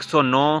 109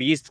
20